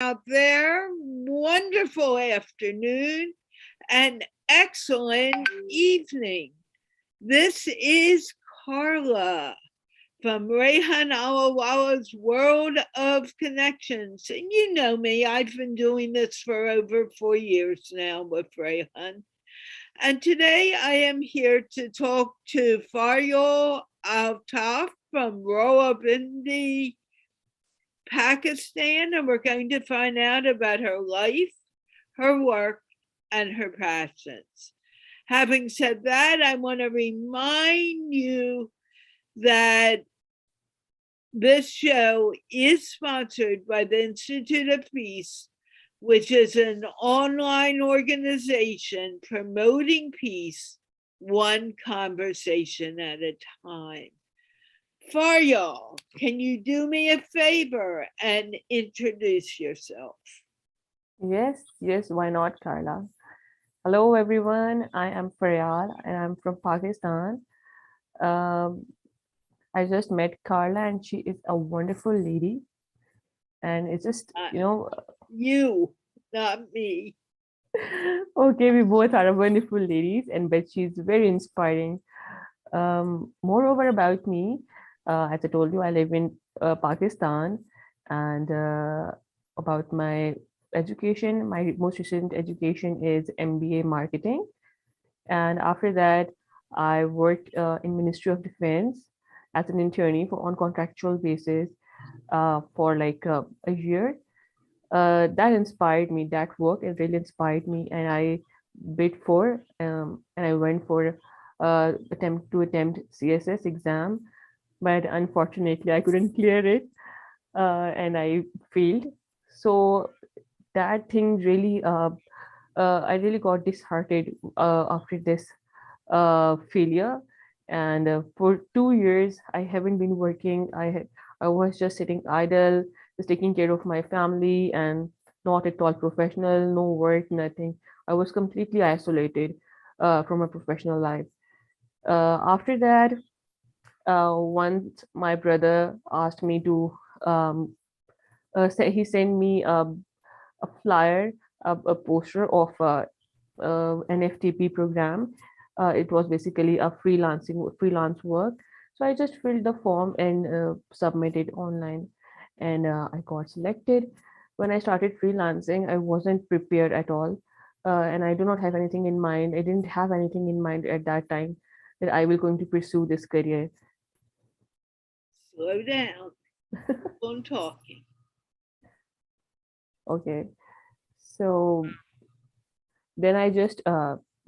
out there. Wonderful afternoon and excellent evening. This is Carla from Rehan Allahwala's World of Connections. And you know me, I've been doing this for over 4 years now with Rehan. And today I am here to talk to Faryal Altaf from Rawalpindi, Pakistan, and we're going to find out about her life, her work, and her passions. Having said that, I want to remind you that this show is sponsored by the Institute of Peace, which is an online organization promoting peace one conversation at a time. Faryal, can you do me a favor and introduce yourself? Yes, why not, Carla? Hello, everyone. I am Faryal and I'm from Pakistan. Um, I just met Carla and she is a wonderful lady. And it's just, You, not me. okay, we both are wonderful ladies, but she's very inspiring. Moreover, about me, as I told you, I live in Pakistan, and about my education, my most recent education is MBA marketing, and after that, I worked in Ministry of Defense as an internee on contractual basis for like a year. That inspired me. That work it really inspired me, and I bid for and I went for attempt CSS exam, but unfortunately I couldn't clear it, and I failed. So that thing really I really got disheartened after this failure. And for 2 years, I haven't been working. I was just sitting idle, just taking care of my family, and not at all professional, no work, nothing. I was completely isolated from a professional life. After that, once my brother asked me to, um, he sent me a flyer, a poster of an FTP program. It was basically a freelance work. So I just filled the form and submitted online, and I got selected. When I started freelancing, I wasn't prepared at all, and I do not have anything in mind. I didn't have anything in mind at that time that I will going to pursue this career. Slow down. I'm talking. Okay, so then I just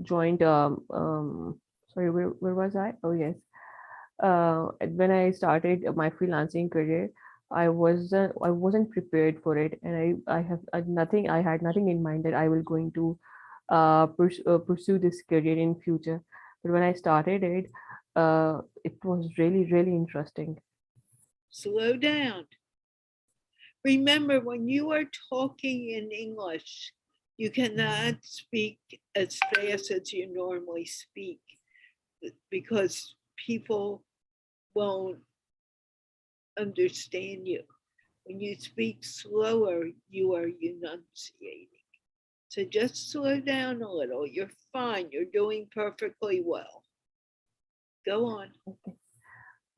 joined. Sorry, where was I? Oh yes, when I started my freelancing career, I wasn't prepared for it, and I have nothing. I had nothing in mind that I will going to pursue this career in future. But when I started it, it was really interesting. Slow down. Remember, when you are talking in English, you cannot speak as fast as you normally speak because people won't understand you. When you speak slower, you are enunciating. So just slow down a little. You're fine. You're doing perfectly well. Go on. Okay,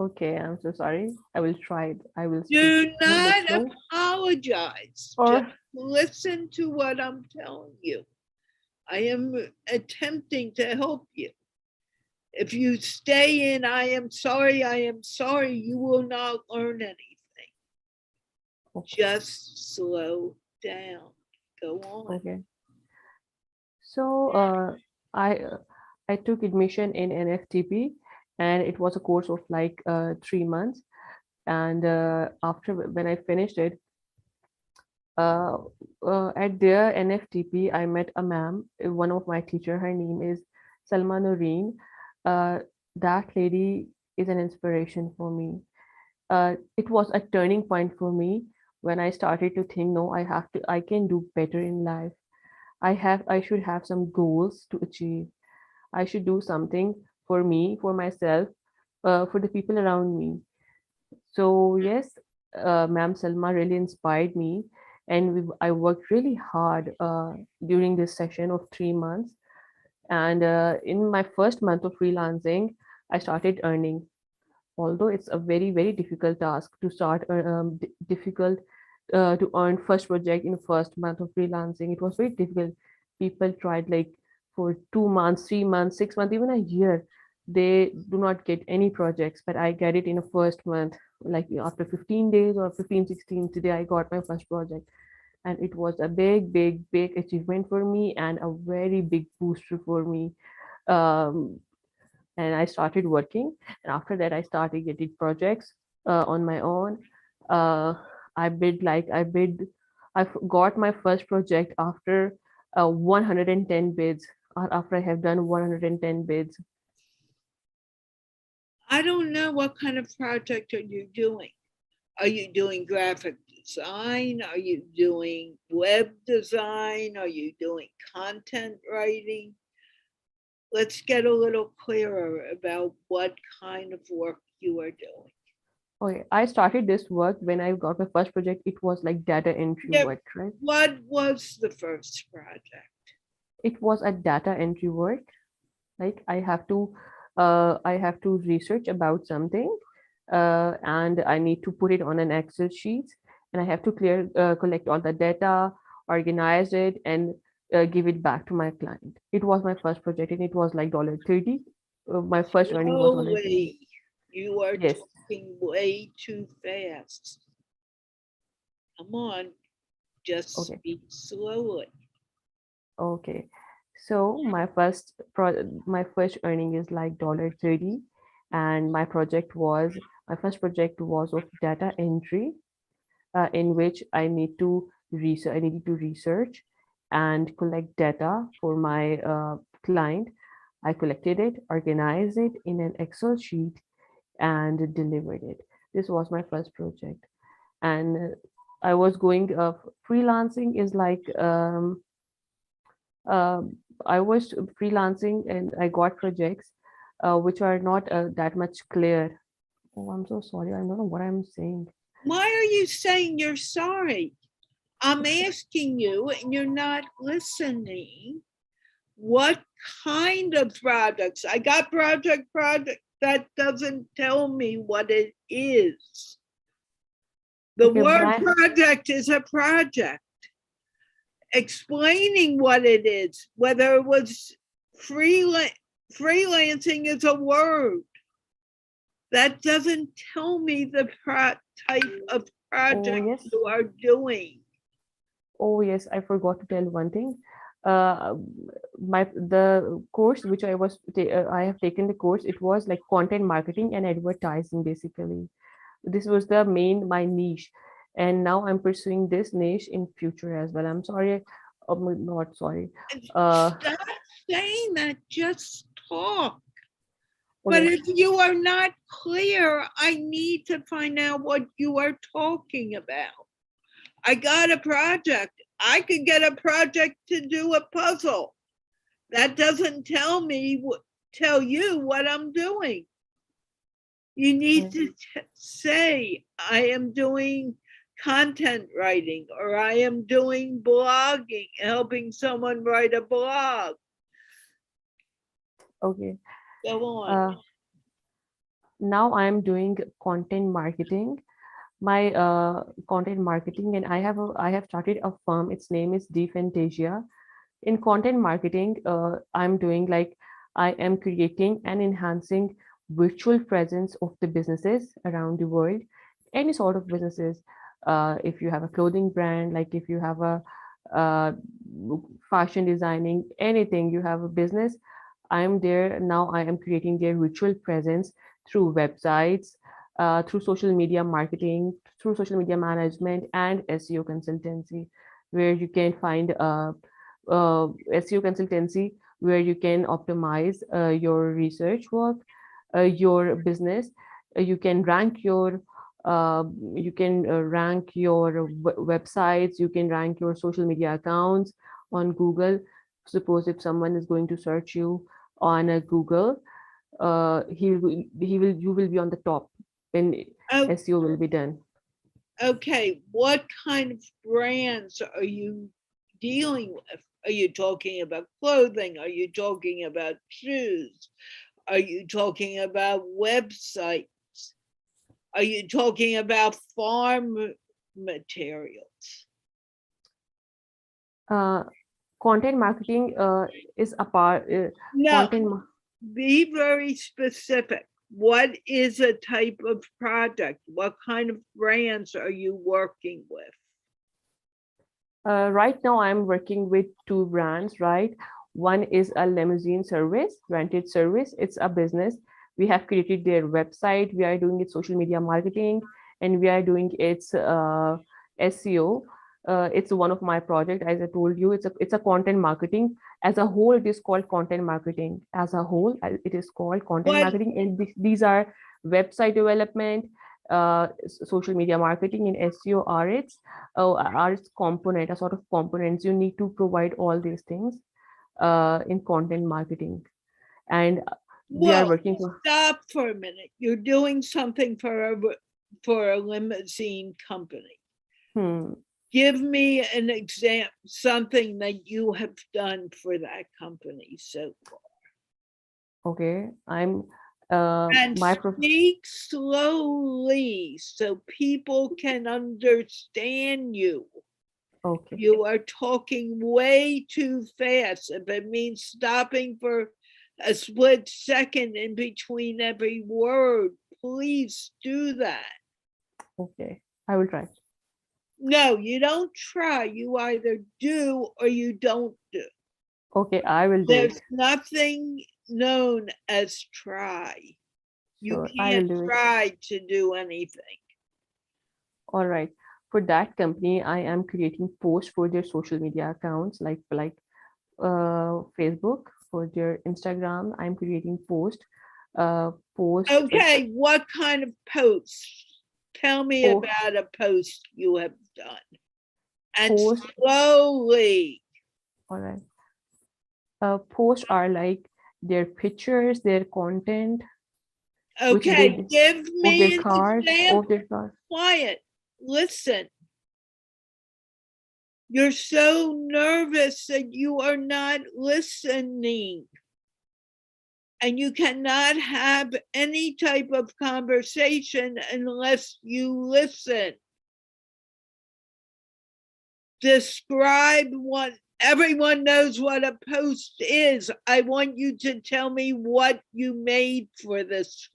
okay, I'm so sorry. I will try it. I will speak Do a little bit not slow. apologize. Just Or listen to what I'm telling you. I am attempting to help you. If you stay in, I am sorry, you will not learn anything. Just slow down. Go on. okay. So I I took admission in NFTP, and it was a course of like 3 months. And after when I finished it, uh, at their NFTP, I met a ma'am, one of my teacher. Her name is Salma Noreen. Uh, that lady is an inspiration for me. It was a turning point for me when I started to think, no, I can do better in life. I should have some goals to achieve. I should do something for me, for myself, for the people around me. So yes, Ma'am Salma really inspired me, and I worked really hard during this session of 3 months. And in my first month of freelancing, I started earning. Although it's a very, very difficult task to start, difficult to earn first project in the first month of freelancing. It was very difficult. People tried like for 2 months, 3 months, 6 months, even a year. They do not get any projects, but I get it in the first month. Like after 15 days or 15, 16, today I got my first project. And it was a big, big, big achievement for me and a very big booster for me. Um, and I started working. And after that, I started getting projects on my own. Uh, I got my first project after 110 bids. After I have done 110 bids. I don't know what kind of project are you doing. Are you doing graphic design? Are you doing web design? Are you doing content writing? Let's get a little clearer about what kind of work you are doing. Okay, I started this work when I got my first project. It was like data entry Yeah, work, right? what was the first project? It was a data entry work. Like I have to research about something, and I need to put it on an Excel sheet, and I have to collect all the data, organize it, and give it back to my client. It was my first project, and it was like $30. My first earning was $30. Slowly. You are Yes. talking way too fast. Come on, just Okay. speak slowly. Okay. So my first earning is like $30, and my first project was of data entry, in which I needed to research and collect data for my client. I collected it, organized it in an Excel sheet, and delivered it. This was my first project, and I was going. Freelancing is like I was freelancing and I got projects which are not that much clear. Oh, I'm so sorry. I don't know what I'm saying. Why are you saying you're sorry? I'm asking you and you're not listening. What kind of products? I got project. That doesn't tell me what it is. The Okay, word project is a project. Explaining what it is, whether it was freelancing is a word. That doesn't tell me the type of project yes. you are doing. Oh yes, I forgot to tell one thing. Uh, the course which I have taken the course. It was like content marketing and advertising basically. This was my niche, and now I'm pursuing this niche in future as well. I'm sorry, not sorry. Stop saying that, just talk. But Okay. if you are not clear, I need to find out what you are talking about. I got a project. I could get a project to do a puzzle. That doesn't tell you what I'm doing. You need to say, I am doing content writing, or I am doing blogging, helping someone write a blog. Okay. Go on. Now I'm doing content marketing. My content marketing, and I have started a firm. Its name is Fantasia. In content marketing, I'm doing like I am creating and enhancing virtual presence of the businesses around the world, any sort of businesses. If you have a clothing brand, like if you have a uh, fashion designing, anything, you have a business, I'm there now. I am creating their virtual presence through websites, through social media marketing, through social media management, and SEO consultancy, where you can find SEO consultancy, where you can optimize your research work, your business. You can rank your websites. You can rank your social media accounts on Google. Suppose if someone is going to search you on a Google, he will you will be on the top when Oh, SEO will be done. Okay, what kind of brands are you dealing with? Are you talking about clothing? Are you talking about shoes? Are you talking about websites? Are you talking about farm materials? Content marketing is a part. No, Content. be very specific. What is a type of product? What kind of brands are you working with? Right now, I'm working with two brands, right? One is a limousine service, rented service. It's a business. We have created their website. We are doing its social media marketing, and we are doing its SEO. It's one of my project. As I told you, it's a content marketing. As a whole, it is called content marketing. As a whole, it is called content What marketing, and these are website development, social media marketing, and SEO are its component, a sort of components. You need to provide all these things in content marketing, and we are Whoa, working for. stop for a minute. You're doing something for a limousine company. Hmm, Give me an example, something that you have done for that company so far. okay, I'm And my speak slowly so people can understand you. okay, You are talking way too fast. If it means stopping for a split second in between every word, please do that. okay, I will try. No, you don't try. You either do or you don't do. Okay, I will do There's it. nothing known as try. You Sure, I can't will do it. try to do anything. All right. For that company, I am creating posts for their social media accounts, Facebook, for their Instagram. I'm creating post Okay, what kind of posts? Tell me po- about a post you have done. And post. slowly. All right. Posts are like their pictures, their content, which they Okay, give of their me an cars, of example. their cars. Quiet. Listen. You're so nervous that you are not listening. And you cannot have any type of conversation unless you listen. Describe what everyone knows what a post is. I want you to tell me what you made for this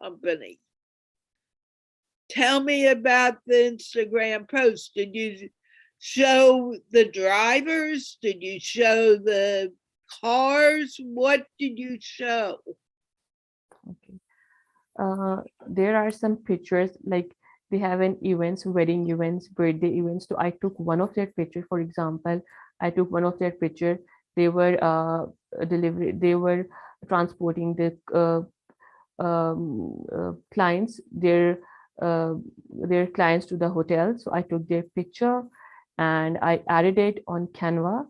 company. Tell me about the Instagram post. Did you show the drivers? Did you show the cars? What did you show? Okay. There are some pictures like they have an events, wedding events, birthday events. So I took one of their picture. For example, I took one of their picture. They were delivery. They were transporting the clients, their clients to the hotel. So I took their picture and I added it on Canva.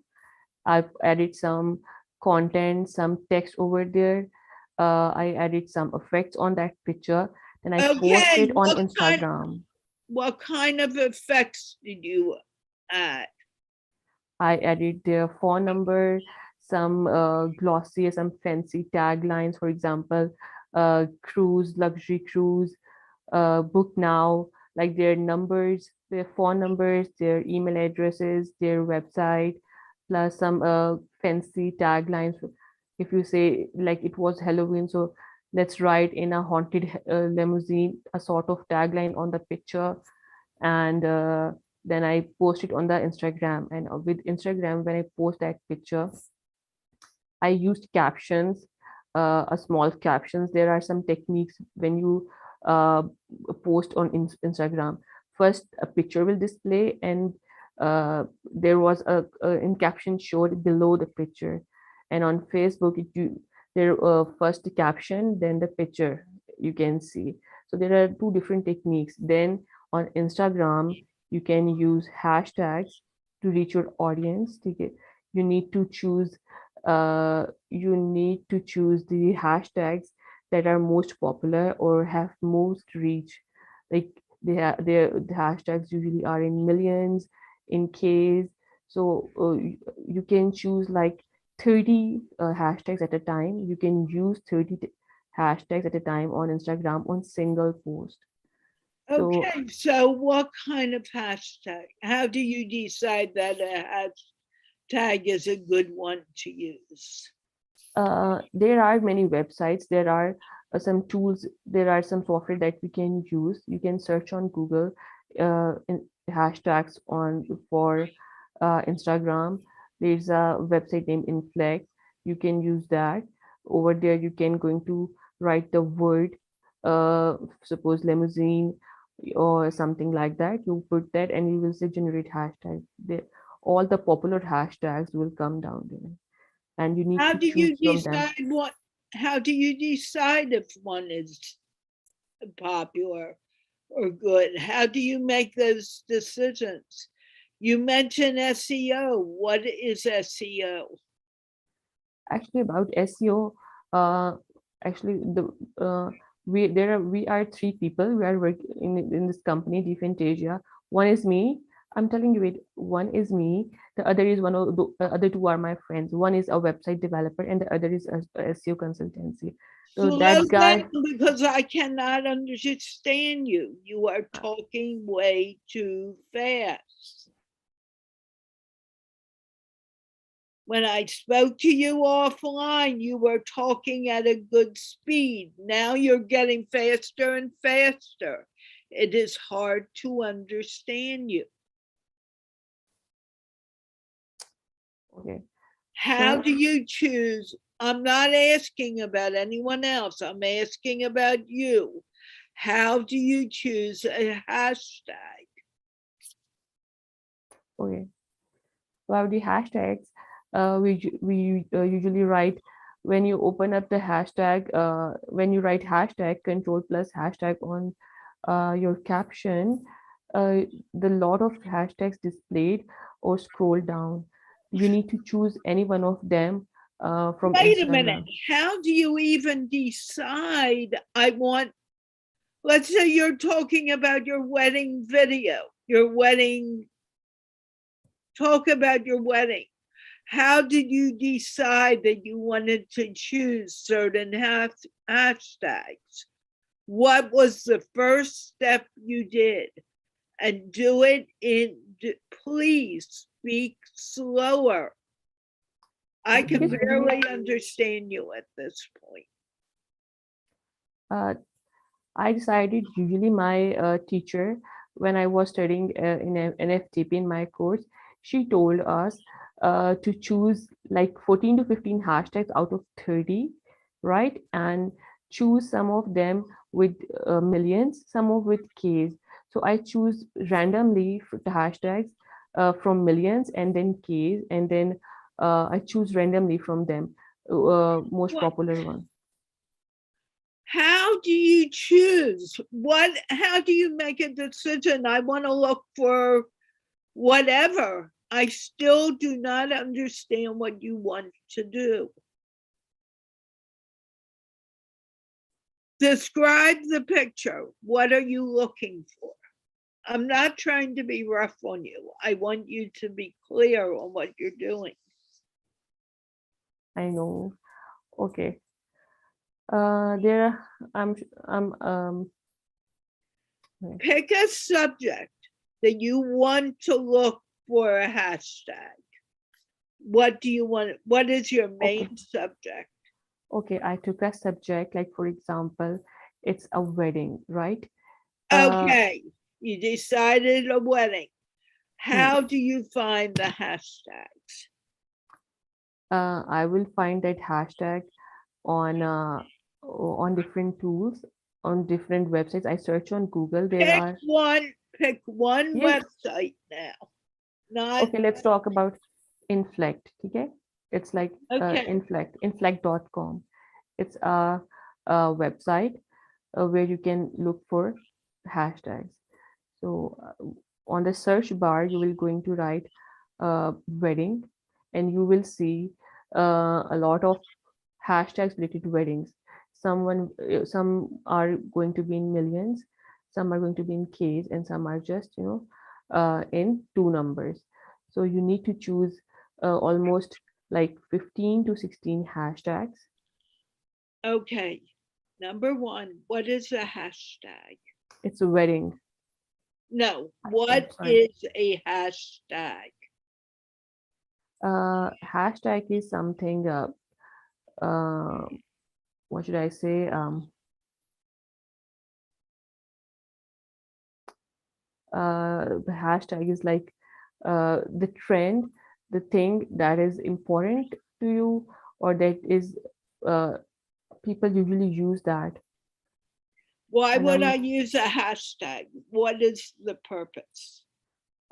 I've added some content, some text over there. I added some effects on that picture. Then I Okay, posted on Instagram. what kind of effects did you add? I added their phone number, some glossy, some fancy taglines, for example, cruise, luxury cruise, book now, like their numbers, their phone numbers, their email addresses, their website, plus some fancy taglines. If you say like it was Halloween, so let's write in a haunted limousine, a sort of tagline on the picture, and then I post it on the Instagram. And with Instagram, when I post that picture, I used captions, a small captions. There are some techniques when you uh, post on Instagram. First, a picture will display, and there was a in caption showed below the picture. And on Facebook, there first the caption, then the picture you can see. So there are two different techniques. Then on Instagram, you can use hashtags to reach your audience. You need to choose the hashtags that are most popular or have most reach. Like The hashtags usually are in millions, in Ks. So you can choose like 30 hashtags at a time. You can use 30 hashtags at a time on Instagram on single post. So Okay, so what kind of hashtag? How do you decide that a hashtag is a good one to use? there are many websites. There are some tools. There are some software that we can use. You can search on Google hashtags on for Instagram. There's a website named Inflect. You can use that. Over there, you can going to write the word, suppose limousine or something like that. You put that, and you will say generate hashtag. All the popular hashtags will come down there, and you need How to do choose you from them. decide what? How do you decide if one is popular or good? How do you make those decisions? You mentioned SEO. What is SEO? Actually, about SEO, actually we are three people. We are working in this company, Defense Asia. One is me. I'm telling you it. One is me. The other is one of the other two are my friends. One is a website developer, and the other is a SEO consultancy. So Slow that guy, down because I cannot understand you. You are talking way too fast. When I spoke to you offline, you were talking at a good speed. Now you're getting faster and faster. It is hard to understand you. okay. How So do you choose? I'm not asking about anyone else. I'm asking about you. How do you choose a hashtag? okay. About the hashtags, we usually write when you open up the hashtag, when you write hashtag control plus hashtag on your caption, the lot of hashtags displayed or scroll down. You need to choose any one of them from Wait a minute. Instagram. How do you even decide? I want, let's say you're talking about your wedding video, your wedding, talk about your wedding. How did you decide that you wanted to choose certain hashtags? What was the first step you did? And do it in, please speak slower. I can Basically, barely understand you at this point. uh, I decided usually my teacher, when I was studying in NFTP in my course, she told us to choose like 14 to 15 hashtags out of 30, right? And choose some of them with millions, some of with Ks. So I choose randomly the hashtags from millions and then Ks, and then I choose randomly from them, most What? popular one. How do you choose? What? How do you make a decision? I want to look for whatever. I still do not understand what you want to do. Describe the picture. What are you looking for? I'm not trying to be rough on you. I want you to be clear on what you're doing. I know. Okay. There, I'm, okay. Pick a subject that you want to look for a hashtag. What do you want? What is your Okay. main subject? Okay. I took a subject, like, for example, it's a wedding, right? Uh, Okay, you decided a wedding. hmm, How do you find the hashtags? I will find that hashtag on different tools, on different websites. I search on Google. There Pick are, one, pick one yes. website now. Not Okay. Let's talk about Inflect. Okay. It's like okay. inflect.com. It's a website where you can look for hashtags. So on the search bar, you will going to write wedding, and you will see a lot of hashtags related to weddings. Some are going to be in millions, some are going to be in Ks, and some are just, in two numbers. So you need to choose almost like 15 to 16 hashtags. Okay. Number one, what is a hashtag? It's a wedding. No, I'm what sorry. is a hashtag? Hashtag is something, uh, what should I say? The hashtag is like the trend, the thing that is important to you, or that is, uh, people usually use that. Why And would I I'm use a hashtag? What is the purpose?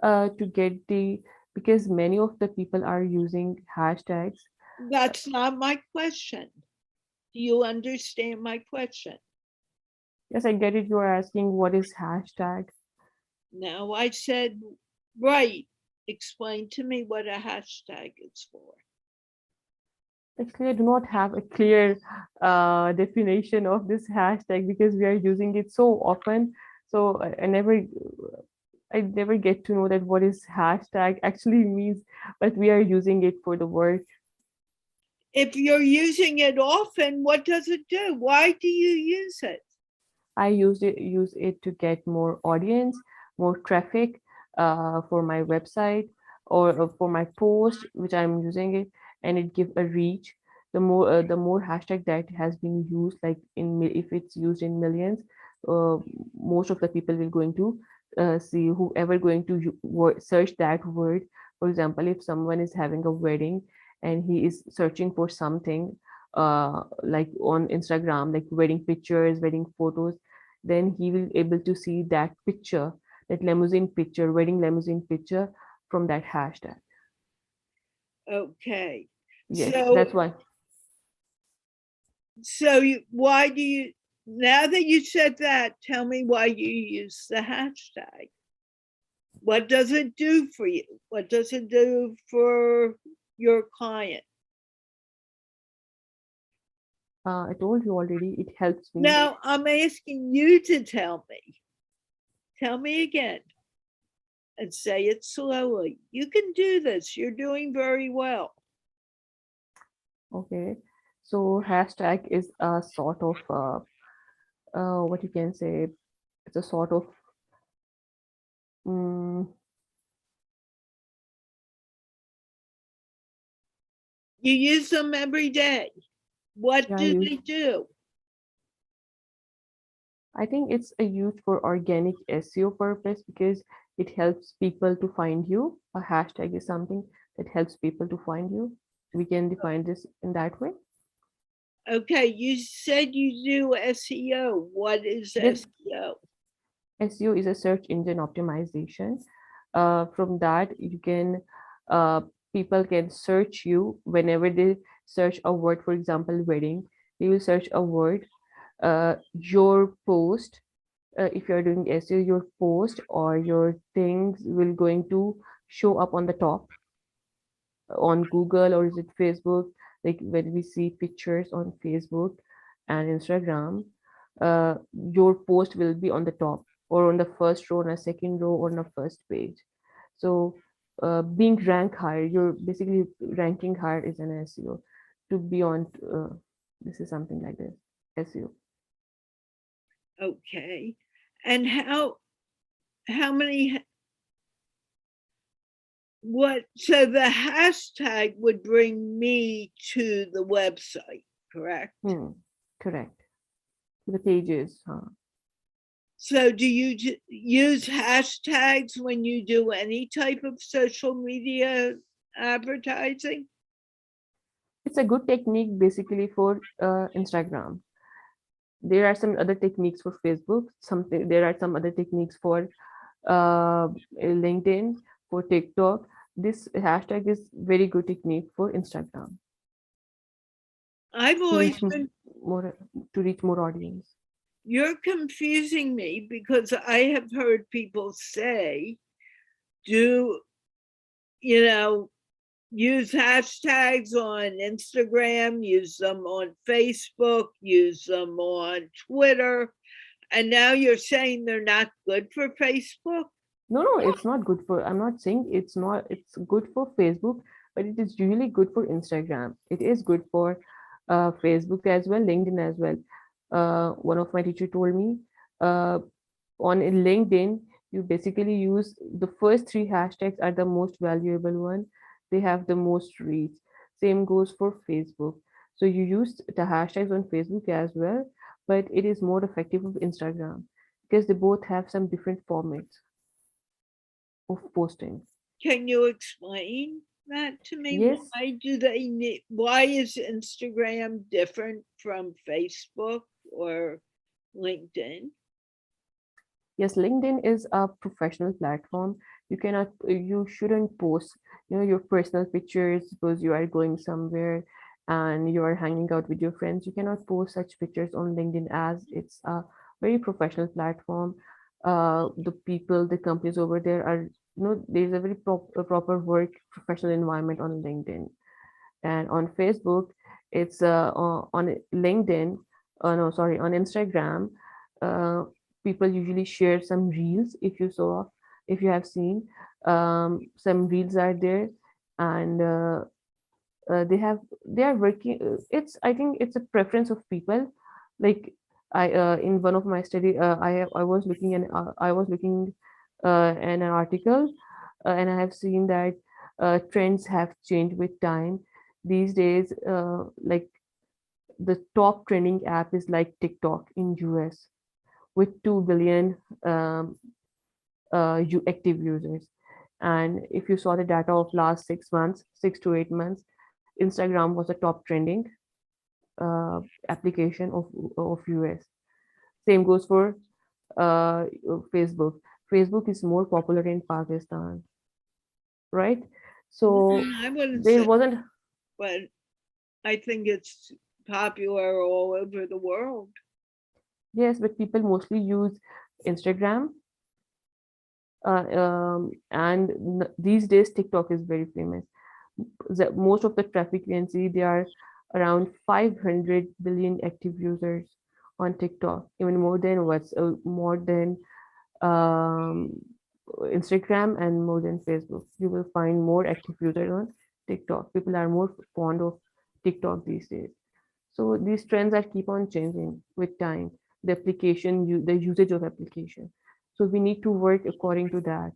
to get the, because many of the people are using hashtags. That's not my question. Do you understand my question? Yes, I get it. You are asking what is hashtag. No, I said, right. Explain to me what a hashtag is for. Actually, I do not have a clear definition of this hashtag because we are using it so often. So I never get to know that what is hashtag actually means, but we are using it for the work. If you're using it often, what does it do? Why do you use it? I use it to get more audience, more traffic for my website, or for my post, which I'm using it, and it give a reach. The more hashtag that has been used, like if it's used in millions, uh, most of the people will going to see, whoever going to search that word. For example, if someone is having a wedding and he is searching for something, like on Instagram, like wedding pictures, wedding photos, then he will able to see that picture, that limousine picture, wedding limousine picture, from that hashtag. Okay. Yes, So that's why. why do you, now that you said that, tell me why you use the hashtag. What does it do for you? What does it do for your client? I told you already, it helps me. Now I'm asking you to tell me. Tell me again and say it slowly. You can do this. You're doing very well. Okay, so hashtag is a sort of, what you can say, it's a sort of, mm, You use them every day. What yeah, do they do? I think it's a use for organic SEO purpose because it helps people to find you. A hashtag is something that helps people to find you. We can define this in that way. Okay, you said you do SEO. What is Yes, SEO? SEO is a search engine optimization. From that, you can, uh, people can search you whenever they search a word. For example, wedding, they will search a word. Your post, if you're doing SEO, your post or your things will going to show up on the top on Google, or is it Facebook? Like when we see pictures on Facebook and Instagram, your post will be on the top, or on the first row, on a second row, or on a first page. So being rank higher, you're basically ranking higher is an SEO. To be on, this is something like this, SEO. Okay. And how many, what, so the hashtag would bring me to the website, correct? Correct. The pages. So do you use hashtags when you do any type of social media advertising? It's a good technique basically for Instagram. There are some other techniques for Facebook. There are some other techniques for LinkedIn, for TikTok. This hashtag is very good technique for Instagram I've to always reach been, more, to reach more audience. you're confusing me because I have heard people say, do, you know, use hashtags on Instagram, use them on Facebook, use them on Twitter. And now you're saying they're not good for Facebook? No, it's not good for, I'm not saying it's not, it's good for Facebook, but it is really good for Instagram. It is good for Facebook as well, LinkedIn as well. One of my teacher told me, uh, on LinkedIn, you basically use the first three hashtags are the most valuable one. They have the most reach. Same goes for Facebook. So you use the hashtags on Facebook as well, but it is more effective of Instagram because they both have some different formats of posting. Can you explain that to me? Yes, Why do they need, why is Instagram different from Facebook or LinkedIn? yes, LinkedIn is a professional platform. You cannot, you shouldn't post, your personal pictures. Suppose you are going somewhere and you are hanging out with your friends. You cannot post such pictures on LinkedIn as it's a very professional platform. The people, the companies over there are, there's a very proper work professional environment on LinkedIn. And on Facebook, it's on LinkedIn, no, sorry, on Instagram, uh, people usually share some reels. If you have seen, some reels are there, and they are working. It's, I think it's a preference of people. Like I, in one of my study, I was looking in an article, and I have seen that trends have changed with time. These days, like the top trending app is like TikTok in US with 2 billion active users. And if you saw the data of last 6 months, 6 to 8 months, Instagram was a top trending application of US. Same goes for uh, Facebook. Facebook is more popular in Pakistan, right? So I wouldn't there say, wasn't. but I think it's popular all over the world. Yes, but people mostly use Instagram, and these days TikTok is very famous. Most of the traffic you can see, there are around 500 billion active users on TikTok, even more than um, Instagram and more than Facebook. You will find more active users on TikTok. People are more fond of TikTok these days. So these trends are keep on changing with time. The usage of application. So we need to work according to that.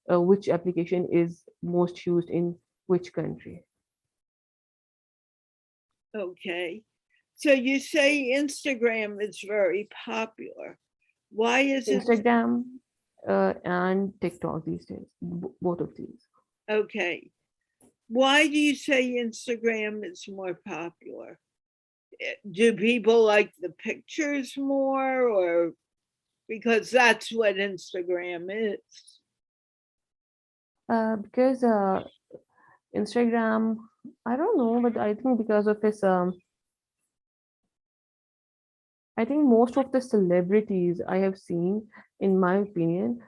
Which application is most used in which country? Okay. So you say Instagram is very popular. Why is it Instagram and TikTok these days, both of these. okay? Why do you say Instagram is more popular? Do people like the pictures more, or because that's what Instagram is? Because Instagram, I don't know, but I think because of its I think most of the celebrities I have seen, in my opinion,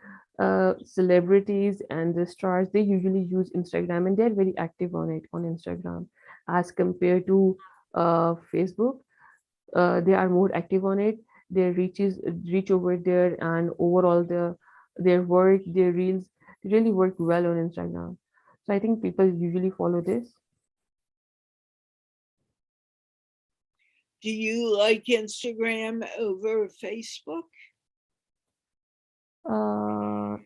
celebrities and the stars, they usually use Instagram and they're very active on it on Instagram as compared to Facebook. They are more active on it. Their reach over there, and overall their work, their reels, they really work well on Instagram. So I think people usually follow this. Do you like Instagram over Facebook? Uh,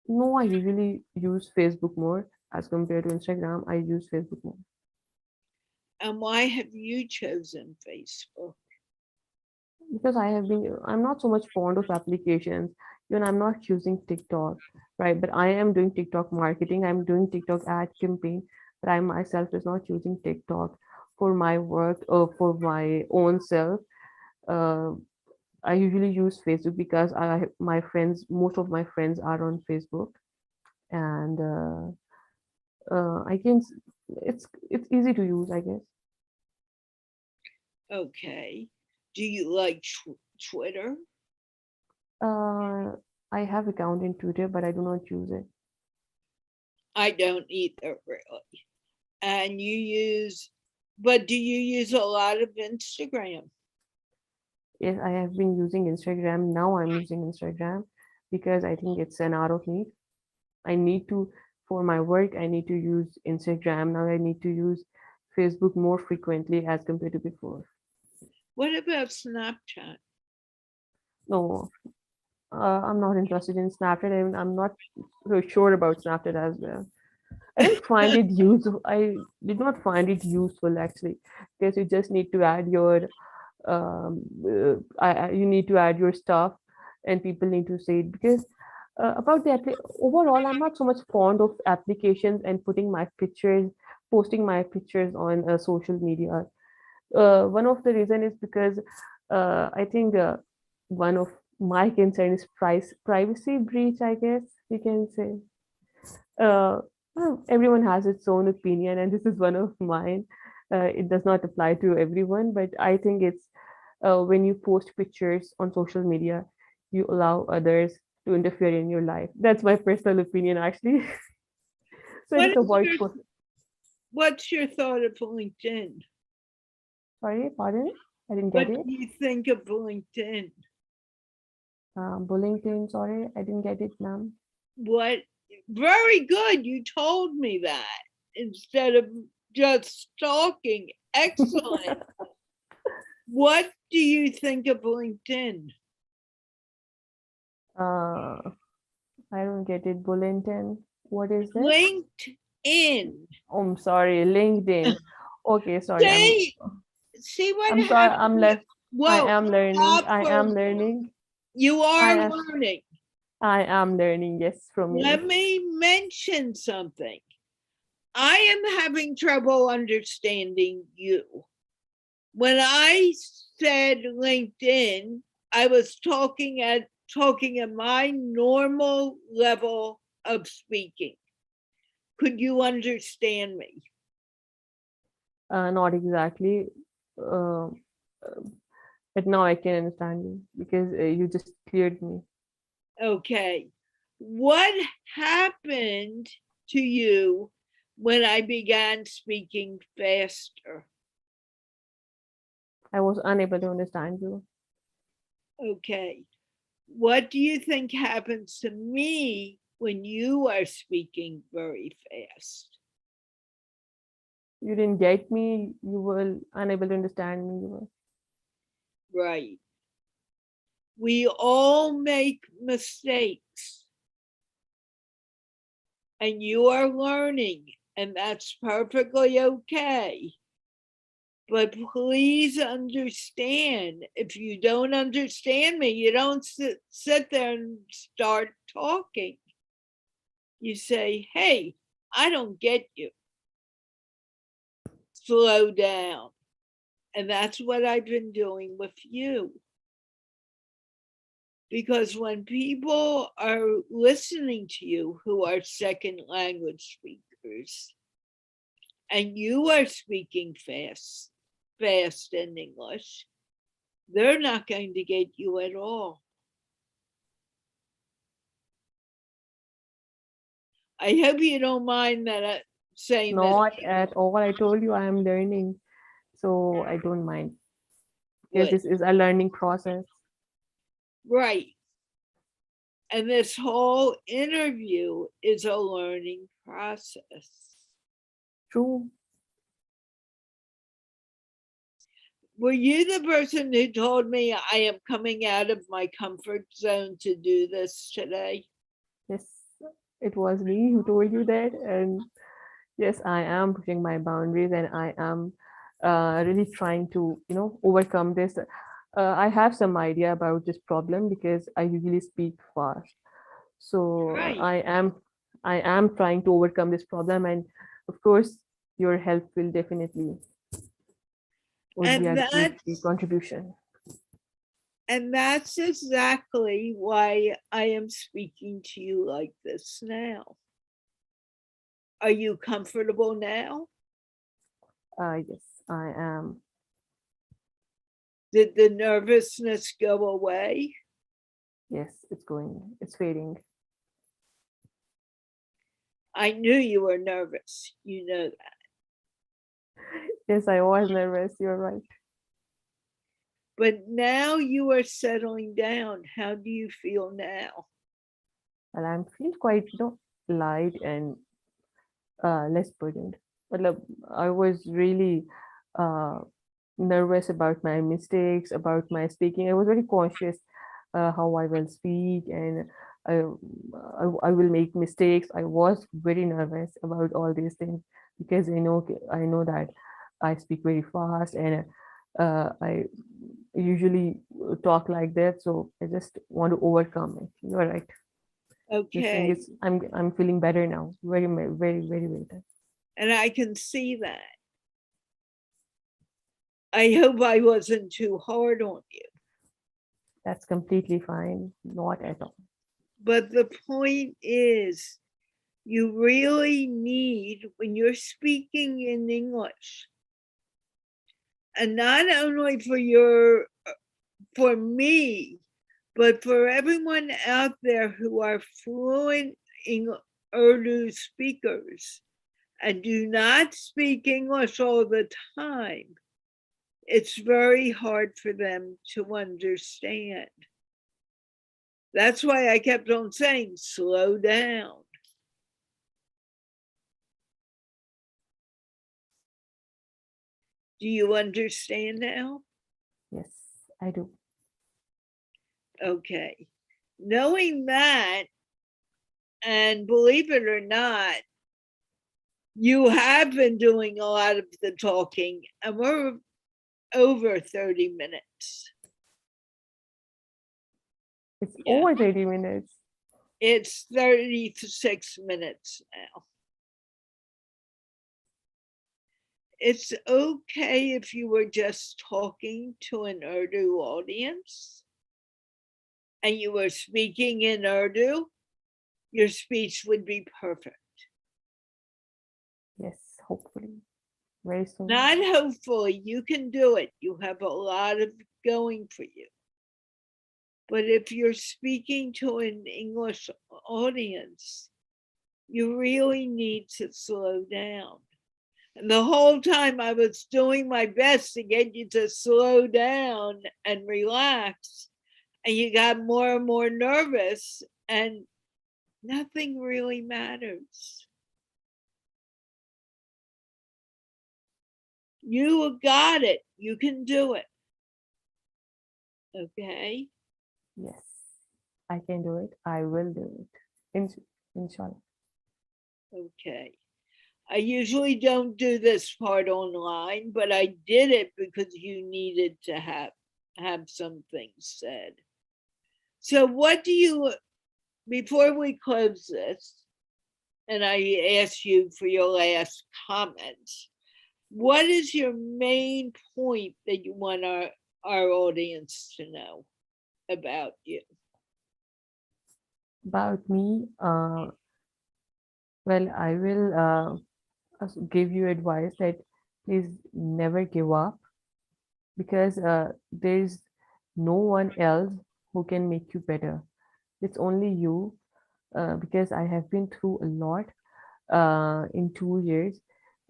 no, I usually use Facebook more as compared to Instagram. I use Facebook more And why have you chosen Facebook? because I'm not so much fond of applications. Even I'm not using TikTok, right? But I am doing TikTok marketing. I'm doing TikTok ad campaign, but I myself is not using TikTok for my work or for my own self. Uh, I usually use Facebook because most of my friends are on Facebook, and I can. It's easy to use, I guess. Okay. Do you like Twitter? Uh, I have account in Twitter, but I do not use it. I don't either, really. And but do you use a lot of Instagram? Yes, I have been using Instagram. Now I'm using Instagram because I think it's an out of need. I need to, for my work, I need to use Instagram. Now I need to use Facebook more frequently as compared to before. What about Snapchat? No, I'm not interested in Snapchat, and I'm not so sure about Snapchat as well. I didn't find it useful. I did not find it useful actually, because you just need to add your you need to add your stuff, and people need to say it. Because about the overall, I'm not so much fond of applications and putting my pictures, posting my pictures on social media. One of the reason is because I think one of my concern is privacy breach, I guess we can say. Well, everyone has its own opinion, and this is one of mine. It does not apply to everyone, but I think it's when you post pictures on social media, you allow others to interfere in your life. That's my personal opinion, actually. So I What just is avoid your post. what's your thought of LinkedIn? Sorry, pardon? I didn't What get do it. you think of LinkedIn? Bullington, sorry, I didn't get it, ma'am. What very good. You told me that instead of just talking. Excellent. What do you think of LinkedIn? uh, I don't get it. Bullington. What is that? LinkedIn. Oh, I'm sorry, LinkedIn. Okay, sorry. See, see what I'm sorry. happened. I'm left. I Whoa, am learning. stop I for a am moment. learning. You I are am. learning. I am learning. Yes, from you. Let me mention something. I am having trouble understanding you. When I said LinkedIn, I was talking at my normal level of speaking. Could you understand me? Not exactly. Uh, but now I can understand you because you just cleared me. Okay. What happened to you when I began speaking faster? I was unable to understand you. Okay. What do you think happens to me when you are speaking very fast? You didn't get me. You were unable to understand me. Right. We all make mistakes, and you are learning, and that's perfectly okay. But please understand, if you don't understand me, you don't sit there and start talking. You say, hey, I don't get you. Slow down. And that's what I've been doing with you. Because when people are listening to you who are second language speakers, and you are speaking fast in English, they're not going to get you at all. I hope you don't mind that I'm saying this. Not at all. I told you I am learning, so I don't mind because Good. this is a learning process. Right. And this whole interview is a learning process. True. Were you the person who told me I am coming out of my comfort zone to do this today? Yes, it was me who told you that, and yes, I am pushing my boundaries, and I am really trying to, overcome this. I have some idea about this problem because I usually speak fast. So Right. I am trying to overcome this problem, and of course, your help will definitely would be And a great that's contribution. and that's exactly why I am speaking to you like this now. Are you comfortable now? Yes, I am. Did the nervousness go away? Yes, it's going. It's fading. I knew you were nervous. You know that. Yes, I was nervous. You're right. But now you are settling down. How do you feel now? And I'm feeling quite, light and less burdened. Matlab, I was really uh, nervous about my mistakes, about my speaking. I was very cautious how I will speak, and I, I will make mistakes. I was very nervous about all these things because I know that I speak very fast, and I usually talk like that. So I just want to overcome it. You're right. This thing Okay. is, I'm feeling better now. Very, very, very better. And I can see that. I hope I wasn't too hard on you. That's completely fine. Not at all. But the point is, you really need, when you're speaking in English, and not only for me, but for everyone out there who are fluent Urdu speakers and do not speak English all the time, it's very hard for them to understand. That's why I kept on saying, slow down. Do you understand now? Yes, I do. Okay. Knowing that, and believe it or not, you have been doing a lot of the talking, and we're over 30 minutes. It's Yeah. over 30 minutes. It's 36 minutes now. It's okay if you were just talking to an Urdu audience and you were speaking in Urdu, your speech would be perfect. Yes, hopefully. Very soon. Not hopefully, you can do it. You have a lot of going for you. But if you're speaking to an English audience, you really need to slow down. And the whole time I was doing my best to get you to slow down and relax, and you got more and more nervous, and nothing really matters. You got it. You can do it. Okay. Yes, I can do it. I will do it. Inshallah. Okay. I usually don't do this part online, but I did it because you needed to have some things said. So what do you, before we close this, and I ask you for your last comments, what is your main point that you want our audience to know about you? About me, well, I will give you advice that please never give up, because there's no one else who can make you better. It's only you, because I have been through a lot in 2 years.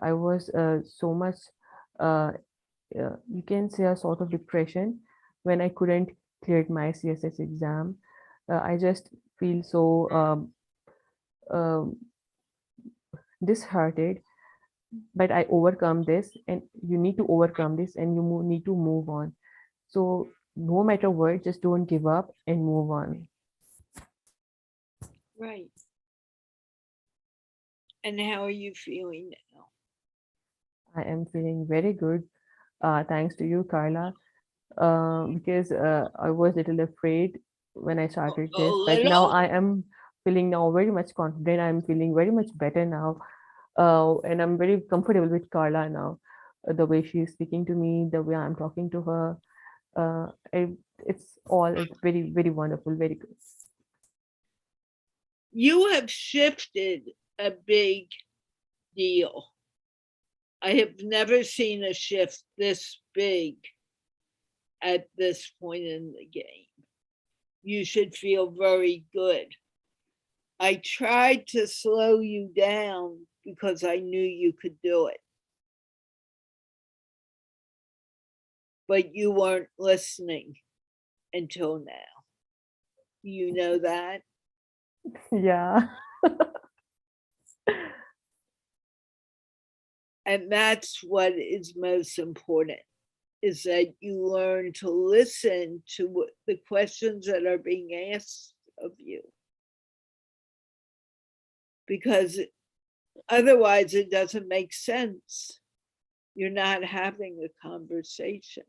I was so much, uh, you can say, a sort of depression when I couldn't clear my CSS exam. I just feel so um, disheartened, but I overcome this, and you need to overcome this, and you need to move on. So no matter what, just don't give up and move on. Right. And how are you feeling now? I am feeling very good, thanks to you, Carla, because I was a little afraid when I started A this, but now little? I am feeling now very much confident. I'm feeling very much better now, and I'm very comfortable with Carla now. The way she's speaking to me, the way I'm talking to her, it's very, very wonderful, very good. You have shifted a big deal. I have never seen a shift this big at this point in the game. You should feel very good. I tried to slow you down because I knew you could do it. but you weren't listening until now. You know that? Yeah. And that's what is most important, is that you learn to listen to the questions that are being asked of you. Because otherwise it doesn't make sense. You're not having a conversation.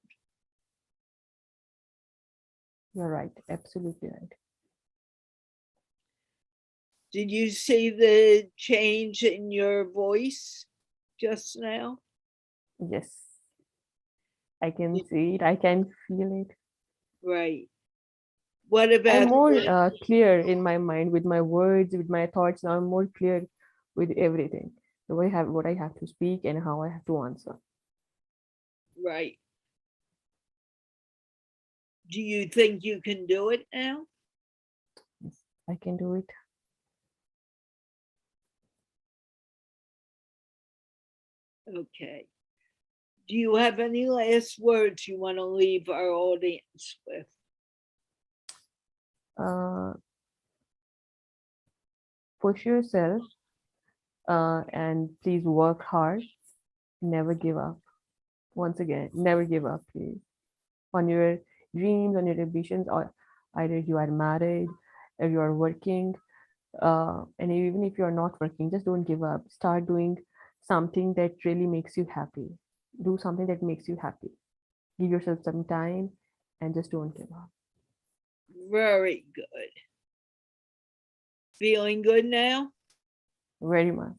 You're right. Absolutely right. Did you see the change in your voice just now? Yes. I can see it. I can feel it. Right. What I'm about more clear in my mind with my words, with my thoughts. Now I'm more clear with everything. The way what I have to speak and how I have to answer. right? Do you think you can do it now? Yes, I can do it. Okay. Do you have any last words you want to leave our audience with? Uh, push yourself and please work hard. Never give up. Once again, never give up, please. On your dreams, on your ambitions, or either you are married or you are working, and even if you are not working, just don't give up. Start doing something that really makes you happy. Do something that makes you happy. Give yourself some time and just don't give up. Very good. Feeling good now? Very much.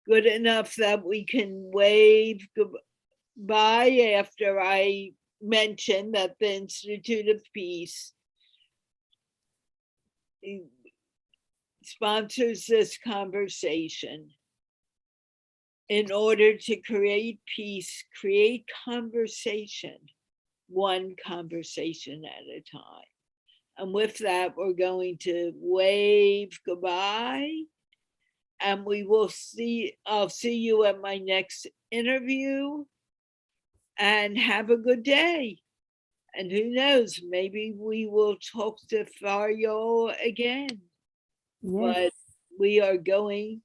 Good enough that we can wave goodbye after I mention that the Institute of Peace sponsors this conversation. In order to create peace, create conversation, one conversation at a time. And with that, we're going to wave goodbye. And I'll see you at my next interview. And have a good day. And who knows, maybe we will talk to Faryal again. Yes. But we are going